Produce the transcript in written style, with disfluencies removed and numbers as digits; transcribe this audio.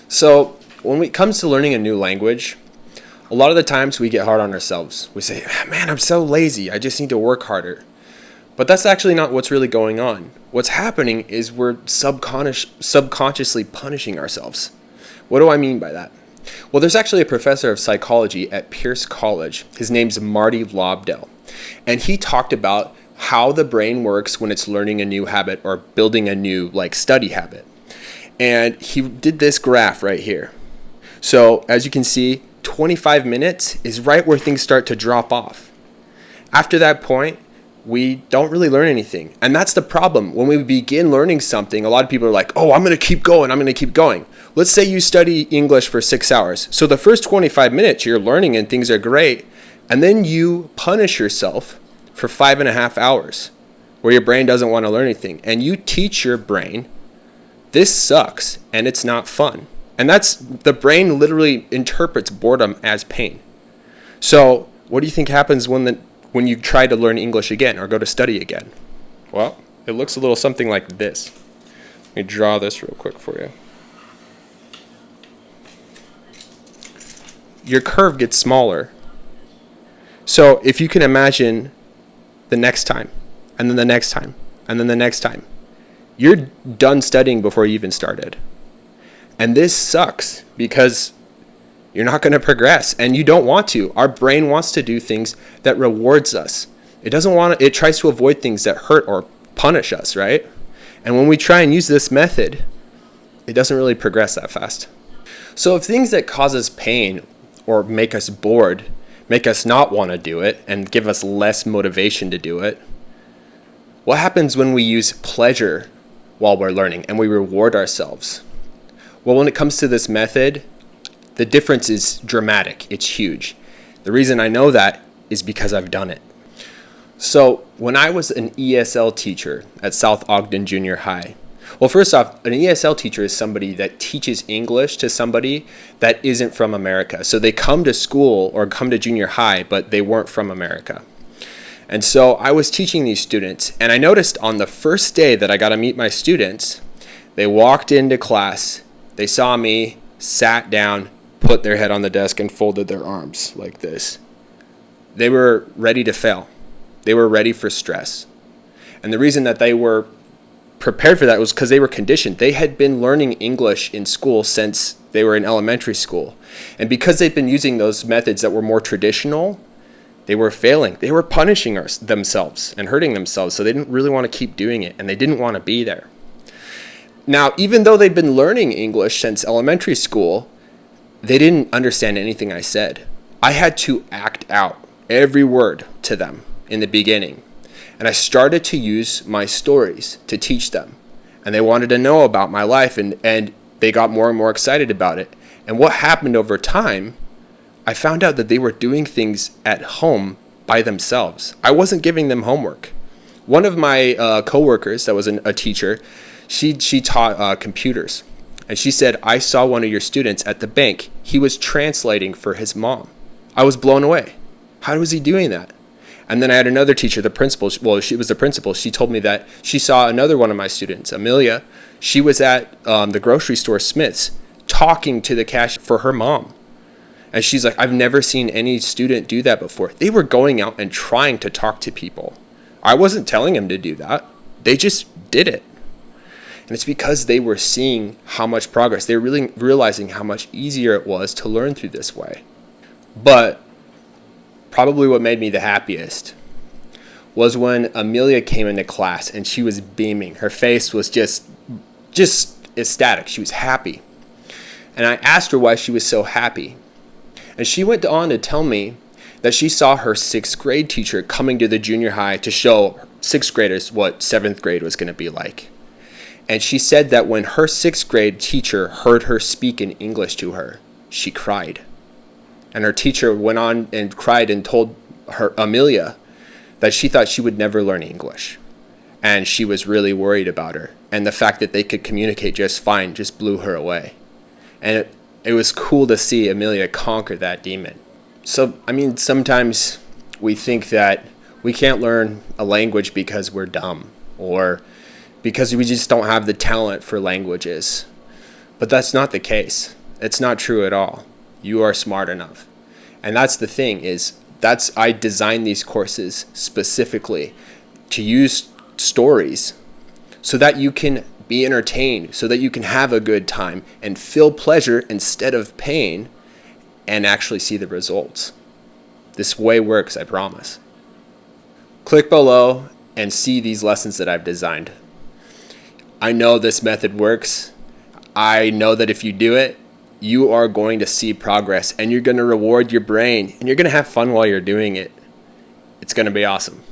So when it comes to learning a new language, a lot of the times we get hard on ourselves. We say, man, I'm so lazy. I just need to work harder. But that's actually not what's really going on. What's happening is we're subconsciously punishing ourselves. What do I mean by that? Well, there's actually a professor of psychology at Pierce College. His name's Marty Lobdell. And he talked about how the brain works when it's learning a new habit or building a new study habit. And he did this graph right here. So as you can see, 25 minutes is right where things start to drop off. After that point, we don't really learn anything. And that's the problem. When we begin learning something, a lot of people are like, oh, I'm going to keep going. Let's say you study English for 6 hours. So the first 25 minutes you're learning and things are great. And then you punish yourself for 5.5 hours where your brain doesn't want to learn anything. And you teach your brain, this sucks and it's not fun. And the brain literally interprets boredom as pain. So what do you think happens when you try to learn English again or go to study again? Well, it looks a little something like this. Let me draw this real quick for you. Your curve gets smaller. So if you can imagine the next time, and then the next time, and then the next time, you're done studying before you even started. And this sucks because you're not going to progress and you don't want to. Our brain wants to do things that rewards us. It tries to avoid things that hurt or punish us, right? And when we try and use this method, it doesn't really progress that fast. So if things that cause us pain or make us bored, make us not want to do it and give us less motivation to do it, what happens when we use pleasure while we're learning and we reward ourselves? Well, when it comes to this method, the difference is dramatic. It's huge. The reason I know that is because I've done it. So when I was an ESL teacher at South Ogden Junior High, well, first off, an ESL teacher is somebody that teaches English to somebody that isn't from America. So they come to school or come to junior high, but they weren't from America. And so I was teaching these students, and I noticed on the first day that I got to meet my students, they walked into class, they saw me, sat down, put their head on the desk, and folded their arms like this. They were ready to fail. They were ready for stress. And the reason that they were prepared for that was because they were conditioned. They had been learning English in school since they were in elementary school. And because they've been using those methods that were more traditional, they were failing. They were punishing themselves and hurting themselves. So they didn't really want to keep doing it, and they didn't want to be there. Now, even though they'd been learning English since elementary school, they didn't understand anything I said. I had to act out every word to them in the beginning. And I started to use my stories to teach them. And they wanted to know about my life, and they got more and more excited about it. And what happened over time, I found out that they were doing things at home by themselves. I wasn't giving them homework. One of my coworkers that was a teacher, she taught computers. And she said, I saw one of your students at the bank. He was translating for his mom. I was blown away. How was he doing that? And then I had another teacher, the principal. Well, she was the principal. She told me that she saw another one of my students, Amelia. She was at the grocery store, Smith's, talking to the cashier for her mom. And she's like, I've never seen any student do that before. They were going out and trying to talk to people. I wasn't telling them to do that. They just did it. And it's because they were seeing how much progress. They were really realizing how much easier it was to learn through this way. But probably what made me the happiest was when Amelia came into class and she was beaming. Her face was just ecstatic. She was happy. And I asked her why she was so happy. And she went on to tell me that she saw her 6th grade teacher coming to the junior high to show 6th graders what 7th grade was going to be like. And she said that when her 6th grade teacher heard her speak in English to her, she cried. And her teacher went on and cried and told her, Amelia, that she thought she would never learn English. And she was really worried about her. And the fact that they could communicate just fine just blew her away. And it was cool to see Amelia conquer that demon. So, sometimes we think that we can't learn a language because we're dumb or because we just don't have the talent for languages. But that's not the case. It's not true at all. You are smart enough. And that's the thing I designed these courses specifically to use stories so that you can be entertained, so that you can have a good time and feel pleasure instead of pain and actually see the results. This way works, I promise. Click below and see these lessons that I've designed. I know this method works. I know that if you do it, you are going to see progress and you're going to reward your brain and you're going to have fun while you're doing it. It's going to be awesome.